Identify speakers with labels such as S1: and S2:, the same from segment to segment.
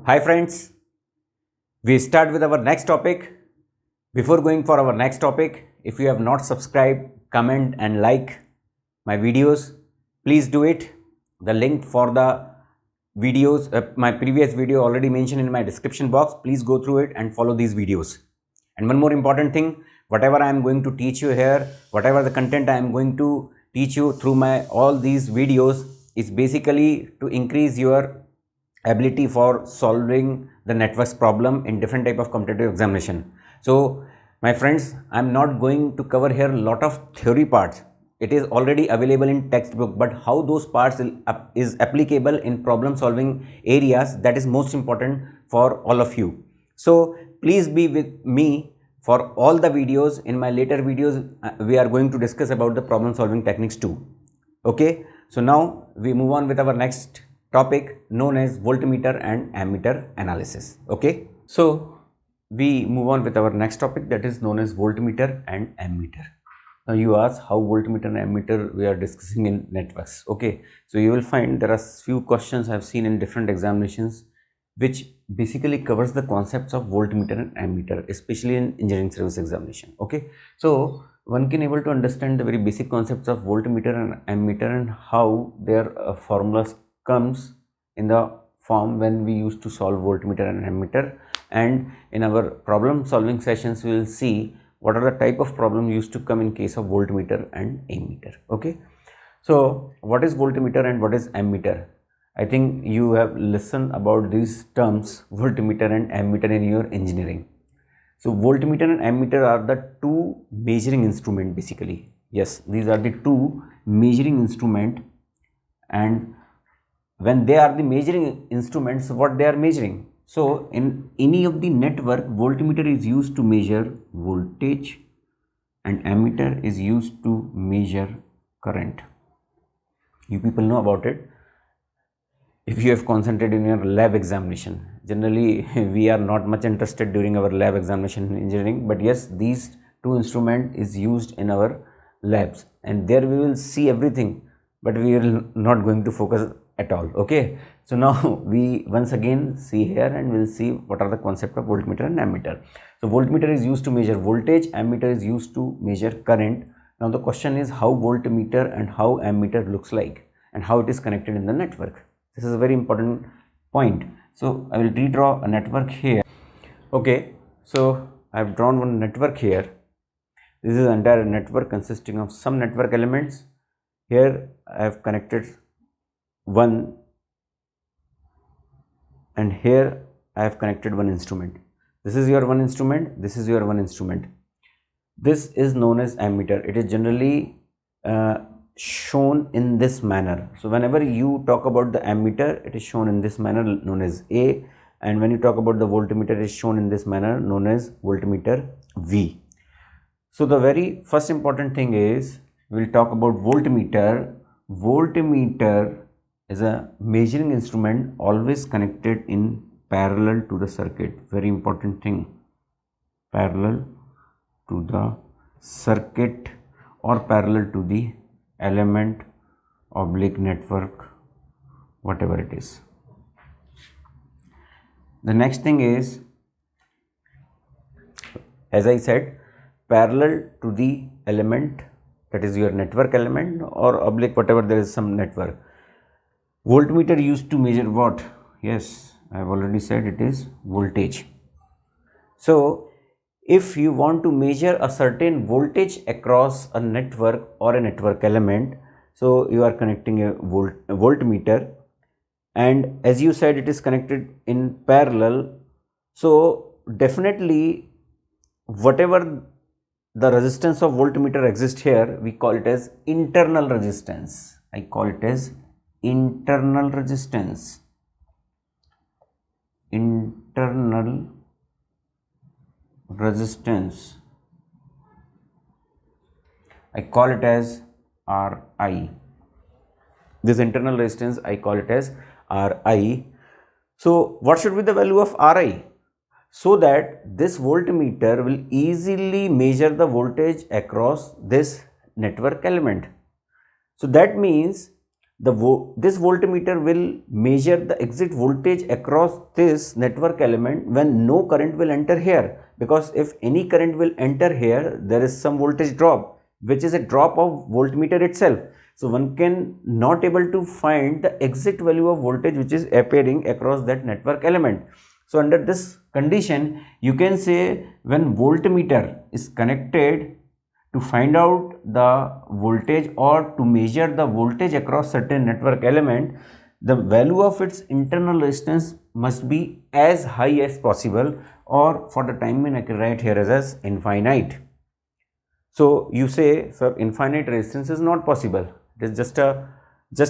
S1: Hi friends, we start with our next topic. Before going for our next topic, if you have not subscribed, comment and like my videos, please do it. The link for the videos, my previous video already mentioned in my description box. Please go through it and follow these videos. And one more important thing, whatever I am going to teach you here, whatever the content I am going to teach you through my all these videos is basically to increase your ability for solving the networks problem in different type of competitive examination. So my friends, I'm not going to cover here a lot of theory parts. It is already available in textbook, but how those parts is applicable in problem solving areas, that is most important for all of you. So please be with me for all the videos. In my later videos we are going to discuss about the problem solving techniques too. Okay, so now we move on with our next topic known as voltmeter and ammeter analysis. Okay, so we move on with our next topic, that is known as voltmeter and ammeter. Now you ask how voltmeter and ammeter we are discussing in networks. Okay, so you will find there are few questions I have seen in different examinations which basically covers the concepts of voltmeter and ammeter, especially in engineering service examination. Okay, so one can able to understand the very basic concepts of voltmeter and ammeter and how their formulas comes in the form when we used to solve voltmeter and ammeter. And in our problem solving sessions we will see what are the type of problems used to come in case of voltmeter and ammeter. Okay, so what is voltmeter and what is ammeter? I think you have listened about these terms voltmeter and ammeter in your engineering. So voltmeter and ammeter are the two measuring instrument basically. Yes, these are the two measuring instrument, and when they are the measuring instruments, what they are measuring? So in any of the network, voltmeter is used to measure voltage and ammeter is used to measure current. You people know about it if you have concentrated in your lab examination. Generally we are not much interested during our lab examination in engineering, but yes, these two instrument is used in our labs and there we will see everything, but we will not going to focus at all. Okay, so now we once again see here and we'll see what are the concept of voltmeter and ammeter. So voltmeter is used to measure voltage, ammeter is used to measure current. Now the question is how voltmeter and how ammeter looks like and how it is connected in the network. This is a very important point. So I will redraw a network here. Okay, so I have drawn one network here. This is an entire network consisting of some network elements. Here I have connected one, and here I have connected one instrument. This is your one instrument, this is your one instrument. This is known as ammeter. It is generally shown in this manner. So whenever you talk about the ammeter, it is shown in this manner known as A, and when you talk about the voltmeter, it is shown in this manner known as voltmeter V. So the very first important thing is we will talk about voltmeter. Voltmeter is a measuring instrument always connected in parallel to the circuit. Very important thing, parallel to the circuit or parallel to the element oblique network, whatever it is. The next thing is, as I said, parallel to the element, that is your network element or oblique, whatever, there is some network. Voltmeter used to measure what? Yes, I have already said it is voltage. So if you want to measure a certain voltage across a network or a network element, so you are connecting a voltmeter, and as you said it is connected in parallel, so definitely whatever the resistance of voltmeter exists here, we call it as internal resistance. I call it as internal resistance. Internal resistance, I call it as Ri. This internal resistance I call it as Ri. So what should be the value of Ri? So that this voltmeter will easily measure the voltage across this network element. So that means this voltmeter will measure the exit voltage across this network element when no current will enter here, because if any current will enter here, there is some voltage drop, which is a drop of voltmeter itself. So one can not able to find the exit value of voltage which is appearing across that network element. So under this condition, you can say when voltmeter is connected to find out the voltage or to measure the voltage across certain network element, the value of its internal resistance must be as high as possible, or for the time being I can write here as infinite. So you say, sir, infinite resistance is not possible. It is just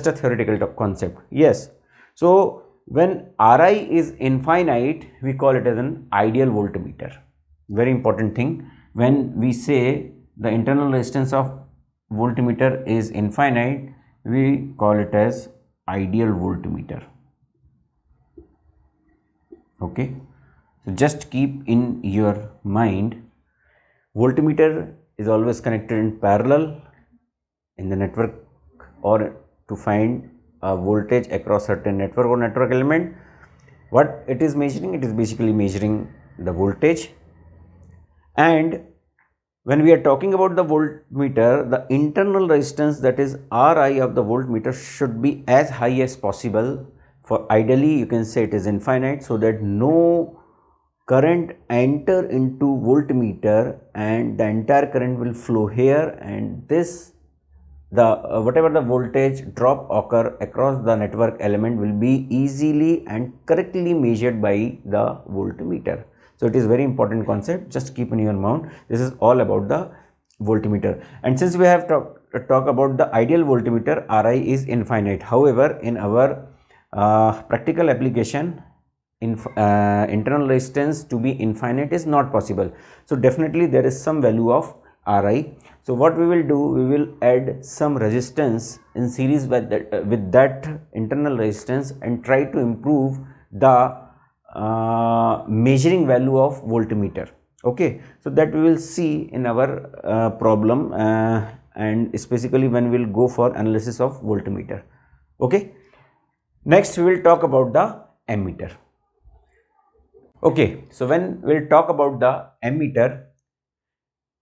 S1: a theoretical concept. Yes. So when Ri is infinite, we call it as an ideal voltmeter. Very important thing. When we say the internal resistance of voltmeter is infinite, we call it as ideal voltmeter. Okay. So just keep in your mind, voltmeter is always connected in parallel in the network, or to find a voltage across certain network or network element. What it is measuring? It is basically measuring the voltage. And when we are talking about the voltmeter, the internal resistance, that is Ri of the voltmeter, should be as high as possible. For ideally you can say it is infinite, so that no current enter into voltmeter and the entire current will flow here, and this whatever the voltage drop occur across the network element will be easily and correctly measured by the voltmeter. So it is very important concept, just keep in your mind. This is all about the voltmeter. And since we have talk about the ideal voltmeter, Ri is infinite. However, in our practical application, internal resistance to be infinite is not possible. So definitely there is some value of Ri. So what we will do, we will add some resistance in series with that internal resistance and try to improve the measuring value of voltmeter. Okay, so that we will see in our problem, and specifically when we will go for analysis of voltmeter. Okay, next we will talk about the ammeter. Okay, so when we will talk about the ammeter,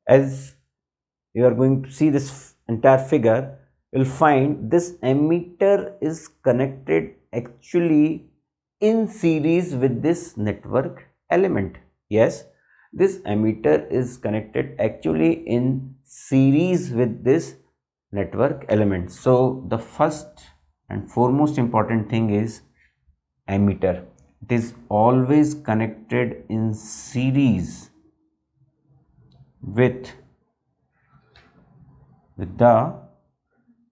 S1: as you are going to see this entire figure, you will find this ammeter is connected actually in series with this network element. Yes, this ammeter is connected actually in series with this network element. So the first and foremost important thing is ammeter. It is always connected in series with the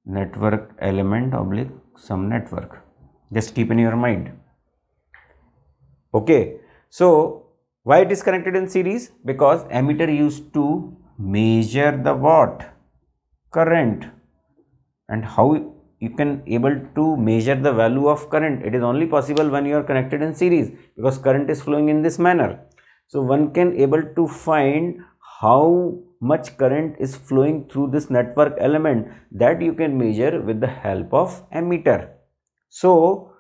S1: network element oblique some network. Just keep in your mind. Okay, so why it is connected in series? Because ammeter used to measure the what? Current. And how you can able to measure the value of current? It is only possible when you are connected in series, because current is flowing in this manner. So one can able to find how much current is flowing through this network element, that you can measure with the help of ammeter. So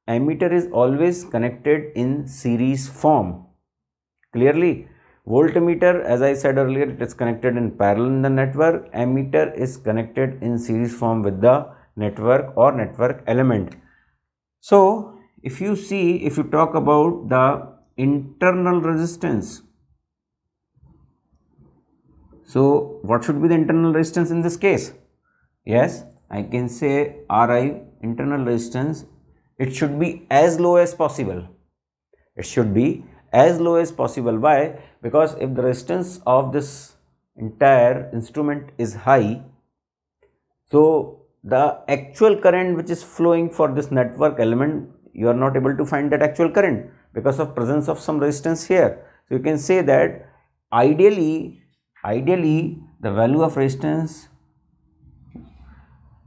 S1: ammeter is always connected in series form. Clearly, voltmeter, as I said earlier, it is connected in parallel in the network. Ammeter is connected in series form with the network or network element. So if you see, if you talk about the internal resistance, so what should be the internal resistance in this case? Yes, I can say Ri, internal resistance, it should be as low as possible. It should be as low as possible. Why? Because if the resistance of this entire instrument is high, so the actual current which is flowing for this network element, you are not able to find that actual current because of presence of some resistance here. So you can say that ideally the value of resistance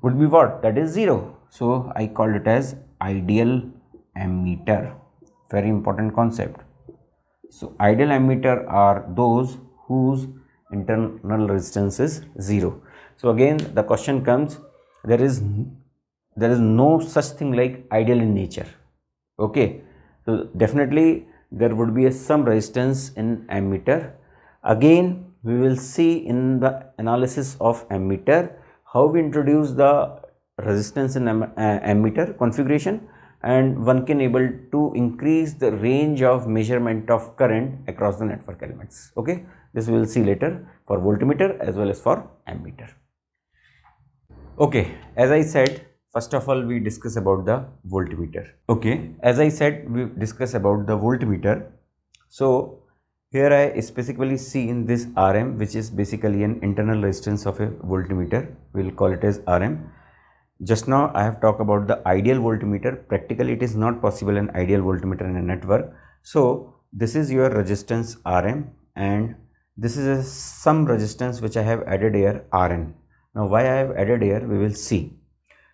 S1: would be what? That is 0. So I called it as ideal ammeter. Very important concept. So ideal ammeter are those whose internal resistance is 0. So again the question comes, there is there is no such thing like ideal in nature. Okay, so definitely there would be some resistance in ammeter. Again, we will see in the analysis of ammeter how we introduce the resistance in ammeter configuration, and one can able to increase the range of measurement of current across the network elements. Okay, this we will see later for voltmeter as well as for ammeter. Okay, as I said, first of all we discuss about the voltmeter. Okay, as I said, we discuss about the voltmeter. So here I specifically see in this Rm, which is basically an internal resistance of a voltmeter. We will call it as Rm. Just now I have talked about the ideal voltmeter. Practically it is not possible an ideal voltmeter in a network. So this is your resistance Rm, and this is a some resistance which I have added here Rn. Now why I have added here, we will see.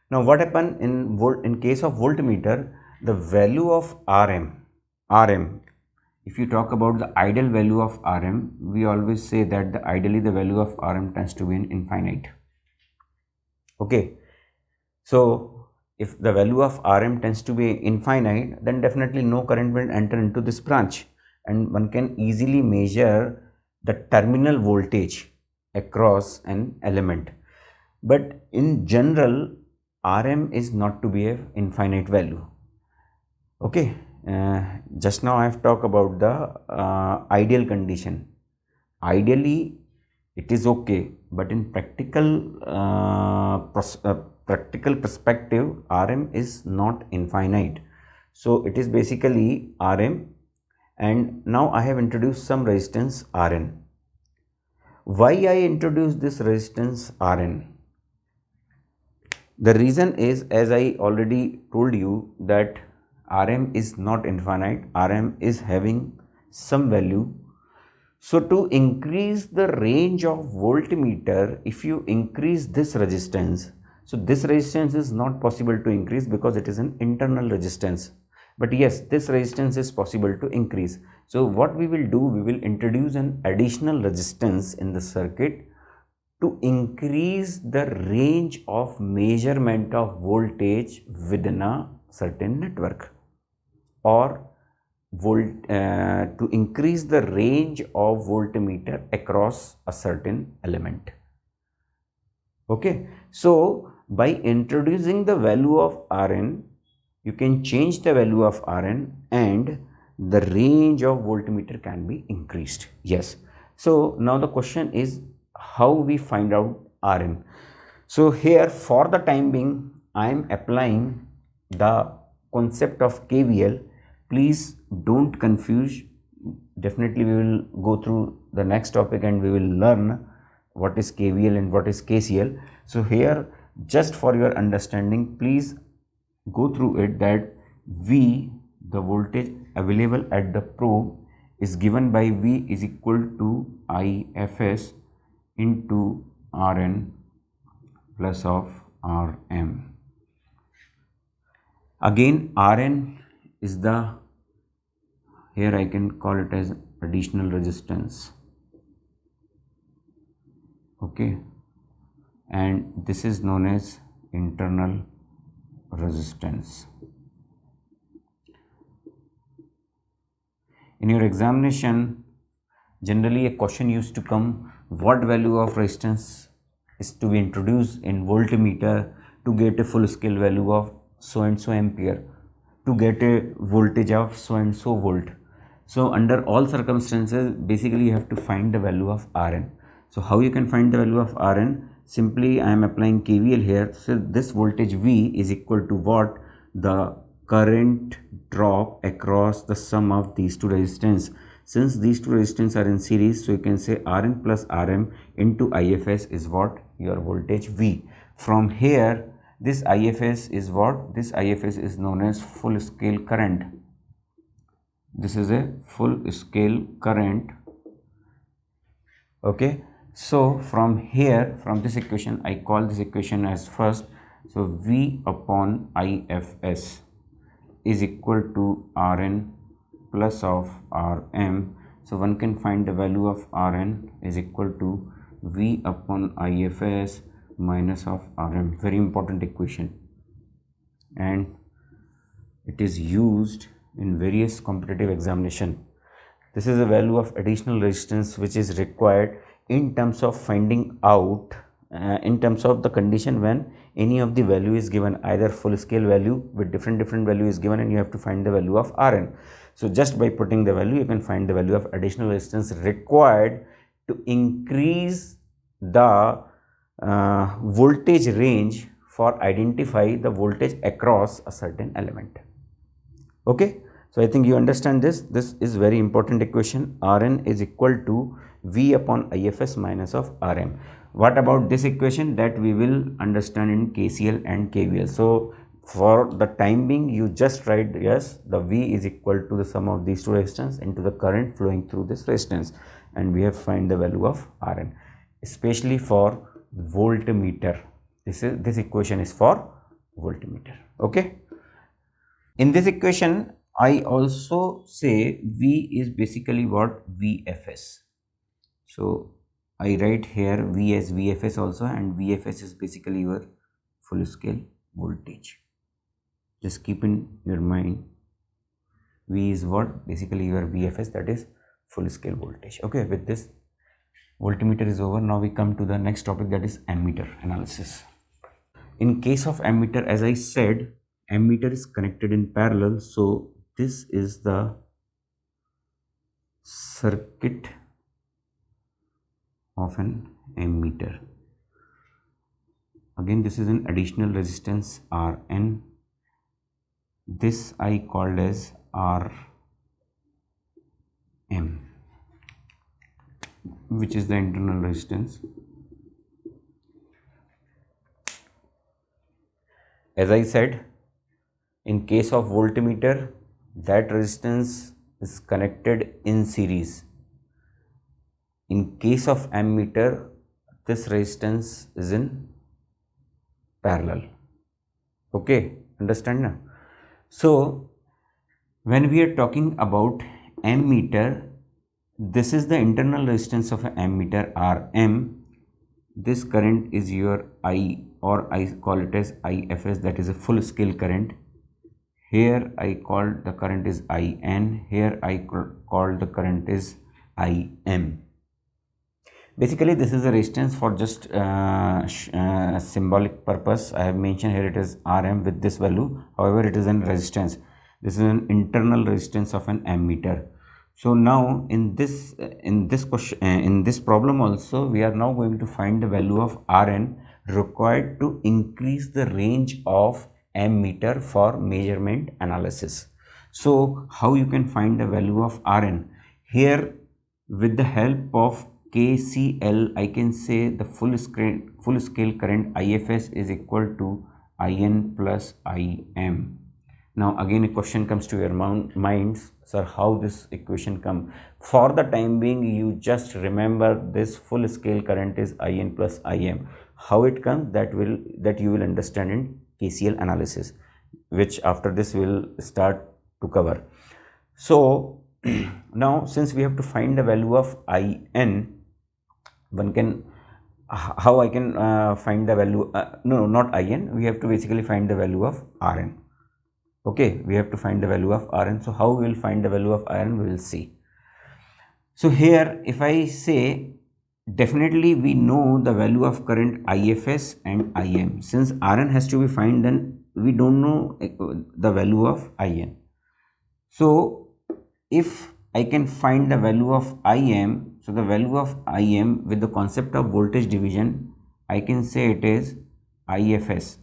S1: Now what happen in case of voltmeter, the value of Rm, if you talk about the ideal value of Rm, we always say that ideally the value of Rm tends to be infinite. Okay, so if the value of Rm tends to be infinite, then definitely no current will enter into this branch, and one can easily measure the terminal voltage across an element. But in general, Rm is not to be an infinite value. Okay, just now I have talked about the ideal condition. Ideally, it is okay, but in practical perspective, Rm is not infinite. So it is basically Rm, and now I have introduced some resistance Rn. Why I introduced this resistance Rn? The reason is, as I already told you, that Rm is not infinite, Rm is having some value. So to increase the range of voltmeter, if you increase this resistance, so this resistance is not possible to increase because it is an internal resistance. But yes, this resistance is possible to increase. So what we will do, we will introduce an additional resistance in the circuit to increase the range of measurement of voltage within a certain network, or to increase the range of voltmeter across a certain element. Okay, so by introducing the value of Rn, you can change the value of Rn and the range of voltmeter can be increased. Yes, so now the question is how we find out Rn. So here for the time being I am applying the concept of KVL. Please don't confuse. Definitely we will go through the next topic and we will learn what is KVL and what is KCL. So here, just for your understanding, please go through it, that V, the voltage available at the probe, is given by V is equal to IFS into Rn plus of Rm. Again, Rn is the, here I can call it as additional resistance. Okay, and this is known as internal resistance. In your examination, generally a question used to come, what value of resistance is to be introduced in voltmeter to get a full scale value of so and so ampere, to get a voltage of so and so volt. So under all circumstances, basically you have to find the value of Rn. So how you can find the value of Rn? Simply I am applying KVL here. So this voltage V is equal to what? The current drop across the sum of these two resistance. Since these two resistance are in series, so you can say Rn plus Rm into IFS is what? Your voltage V. From here, this IFS is what? This IFS is known as full scale current. This is a full scale current. Okay, so from here, from this equation, I call this equation as first. So V upon IFS is equal to Rn plus of Rm. So one can find the value of Rn is equal to V upon IFS minus of Rm. Very important equation. and it is used in various competitive examination. This is a value of additional resistance which is required in terms of finding out in terms of the condition when any of the value is given, either full scale value with different value is given and you have to find the value of Rn. So just by putting the value you can find the value of additional resistance required to increase the voltage range for identify the voltage across a certain element. Okay, so I think you understand this. This is very important equation. Rn is equal to V upon IFS minus of Rm. What about this equation? That we will understand in KCL and KVL. So for the time being you just write, yes, the V is equal to the sum of these two resistance into the current flowing through this resistance, and we have find the value of Rn, especially for voltmeter. This equation is for voltmeter. Okay. In this equation, I also say V is basically what? VFS. So I write here V as VFS also, and VFS is basically your full scale voltage. Just keep in your mind, V is what? Basically your VFS, that is full scale voltage. Okay, with this voltmeter is over. Now we come to the next topic, that is ammeter analysis. In case of ammeter, as I said, ammeter is connected in parallel, so this is the circuit of an ammeter. Again, this is an additional resistance Rn. This I called as Rm, which is the internal resistance. As I said, in case of voltmeter, that resistance is connected in series. In case of ammeter, this resistance is in parallel. Okay, understand now? So when we are talking about ammeter, this is the internal resistance of an ammeter Rm. This current is your I, or I call it as IFS, that is a full scale current. Here I call the current is IN, here I call the current is IM. Basically this is a resistance for just symbolic purpose. I have mentioned here it is Rm with this value, however it is an resistance. This is an internal resistance of an ammeter. So now in this problem also we are now going to find the value of Rn required to increase the range of ammeter for measurement analysis. So how you can find the value of Rn? Here with the help of KCL, I can say the full scale current IFS is equal to IN plus IM. Now again a question comes to your minds, sir, how this equation come? For the time being you just remember this full scale current is IN plus IM. How it comes, that you will understand in KCL analysis, which after this we will start to cover. So now since we have to find the value of IN, one can, how I can find the value, no, not IN, we have to basically find the value of Rn. Okay, we have to find the value of Rn. So how we will find the value of Rn, we will see. So here if I say, definitely we know the value of current IFS and IM. Since Rn has to be found, then we don't know the value of IN. So if I can find the value of IM, so the value of IM with the concept of voltage division, I can say it is IFS.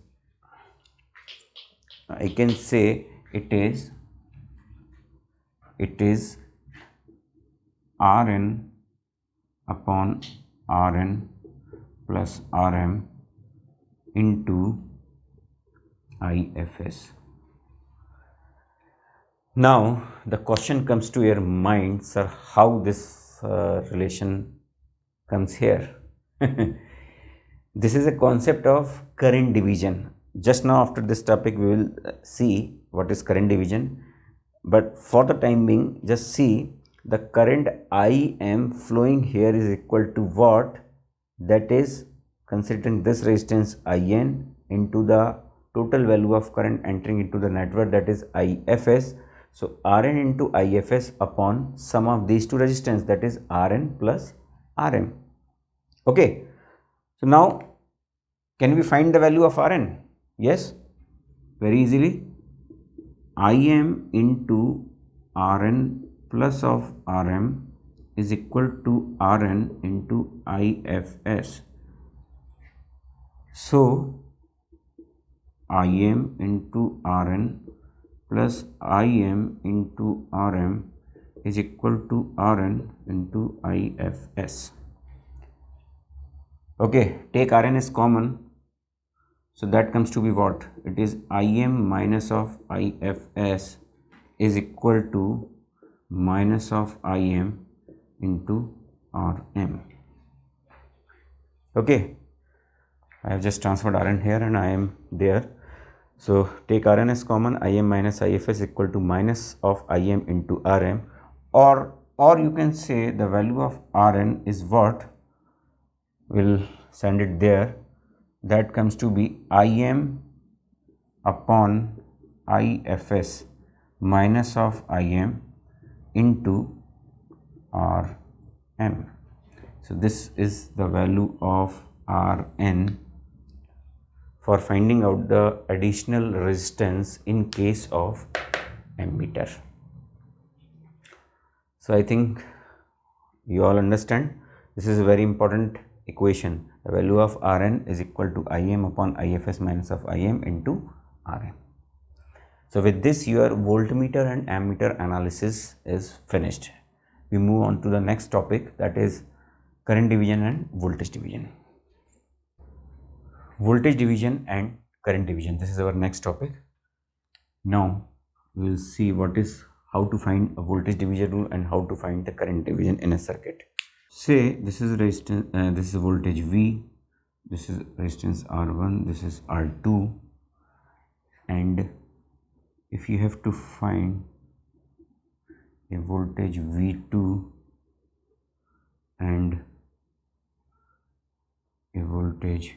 S1: I can say it is Rn upon Rn plus Rm into IFS. Now the question comes to your mind, sir, how this relation comes here? This is a concept of current division. Just now after this topic we will see what is current division, but for the time being just see the current IM flowing here is equal to what? That is considering this resistance IN into the total value of current entering into the network, that is IFS. So Rn into IFS upon sum of these two resistance, that is Rn plus Rm. Okay, so now can we find the value of Rn? Yes, very easily. Im into Rn plus of Rm is equal to Rn into IFS. So Im into Rn plus Im into Rm is equal to Rn into IFS. Okay, take Rn is common, so that comes to be what? It is Im minus of IFS is equal to minus of Im into Rm. Okay, I have just transferred Rn here and I am there. So take Rn as common, Im minus IFS equal to minus of Im into Rm, or you can say the value of Rn is what? We'll send it there. That comes to be Im upon IFS minus of Im into Rm. So this is the value of Rn for finding out the additional resistance in case of ammeter. So I think you all understand, this is a very important equation. The value of Rn is equal to Im upon IFS minus of Im into Rm. So with this, your voltmeter and ammeter analysis is finished. We move on to the next topic, that is current division and voltage division. Voltage division and current division, this is our next topic. Now we will see how to find a voltage division rule and how to find the current division in a circuit. Say this is resistance, this is voltage V, this is resistance R1, this is R2, and if you have to find a voltage V2 and a voltage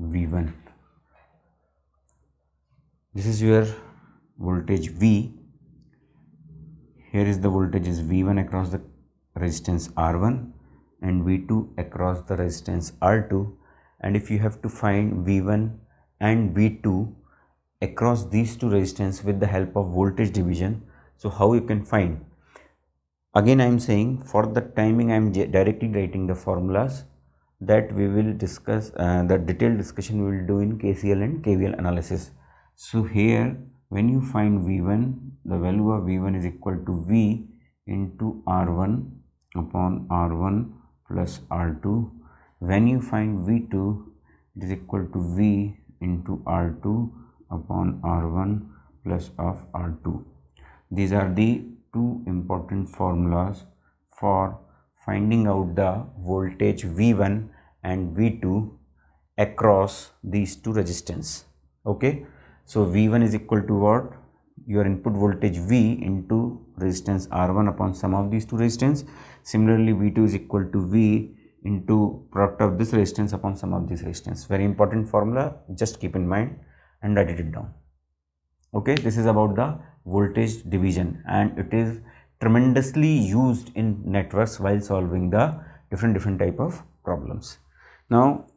S1: V1, this is your voltage V, here is the voltage is V1 across the resistance R1 and V2 across the resistance R2, and if you have to find V1 and V2 across these two resistance with the help of voltage division, so how you can find? Again I am saying, for the timing I am directly writing the formulas that we will discuss, the detailed discussion we will do in KCL and KVL analysis. So here when you find V1, the value of V1 is equal to V into R1 upon R1 plus R2. When you find V2, it is equal to V into R2 upon R1 plus of R2. These are the two important formulas for finding out the voltage V1 and V2 across these two resistance. Okay, so V1 is equal to what? Your input voltage V into resistance R1 upon sum of these two resistance. Similarly, V2 is equal to V into product of this resistance upon sum of this resistance. Very important formula, just keep in mind and write it down. Okay, this is about the voltage division and it is tremendously used in networks while solving the different type of problems. Now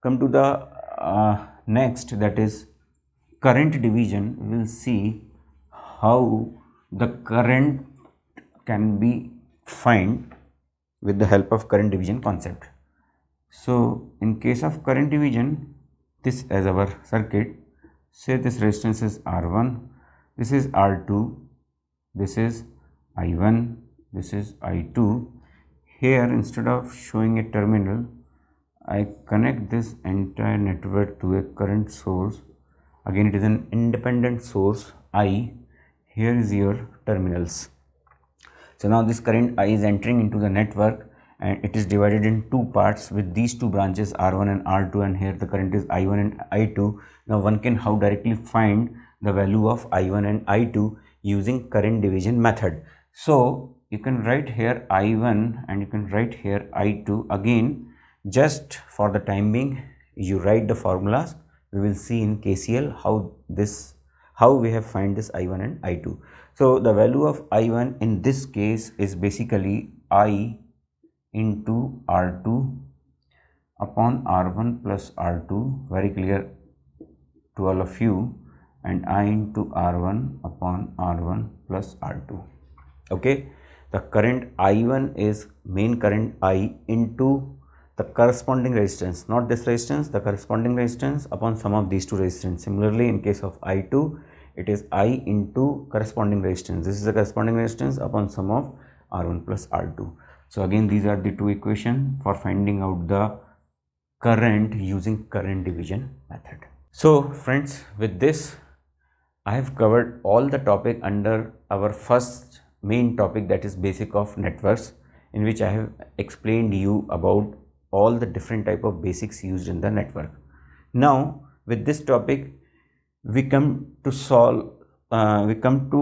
S1: come to the next, that is current division. We will see how the current can be find with the help of current division concept. So in case of current division, this as our circuit, say this resistance is R1, this is R2, this is I1, this is I2. Here instead of showing a terminal, I connect this entire network to a current source. Again it is an independent source I. Here is your terminals. So now this current I is entering into the network and it is divided in two parts with these two branches R1 and R2, and here the current is I1 and I2. Now one can how directly find the value of I1 and I2 using current division method. So you can write here I1 and you can write here I2. Again, just for the time being, you write the formulas we will see in KCL how we have find this I1 and I2. So the value of I1 in this case is basically I into R2 upon R1 plus R2, very clear to all of you, and I into R1 upon R1 plus R2. Okay, the current I1 is main current I into the corresponding resistance, not this resistance, the corresponding resistance upon sum of these two resistance. Similarly, in case of I2, it is I into corresponding resistance. This is the corresponding resistance upon sum of R1 plus R2. So again, these are the two equations for finding out the current using current division method. So friends, with this I have covered all the topic under our first main topic, that is basic of networks, in which I have explained you about all the different type of basics used in the network. Now with this topic we come to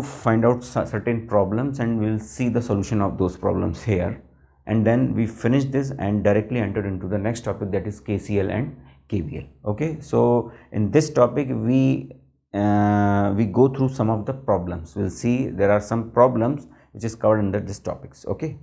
S1: find out certain problems, and we will see the solution of those problems here, and then we finish this and directly enter into the next topic, that is KCL and KVL. Okay, so in this topic we go through some of the problems. We'll see there are some problems which is covered under these topics. Okay.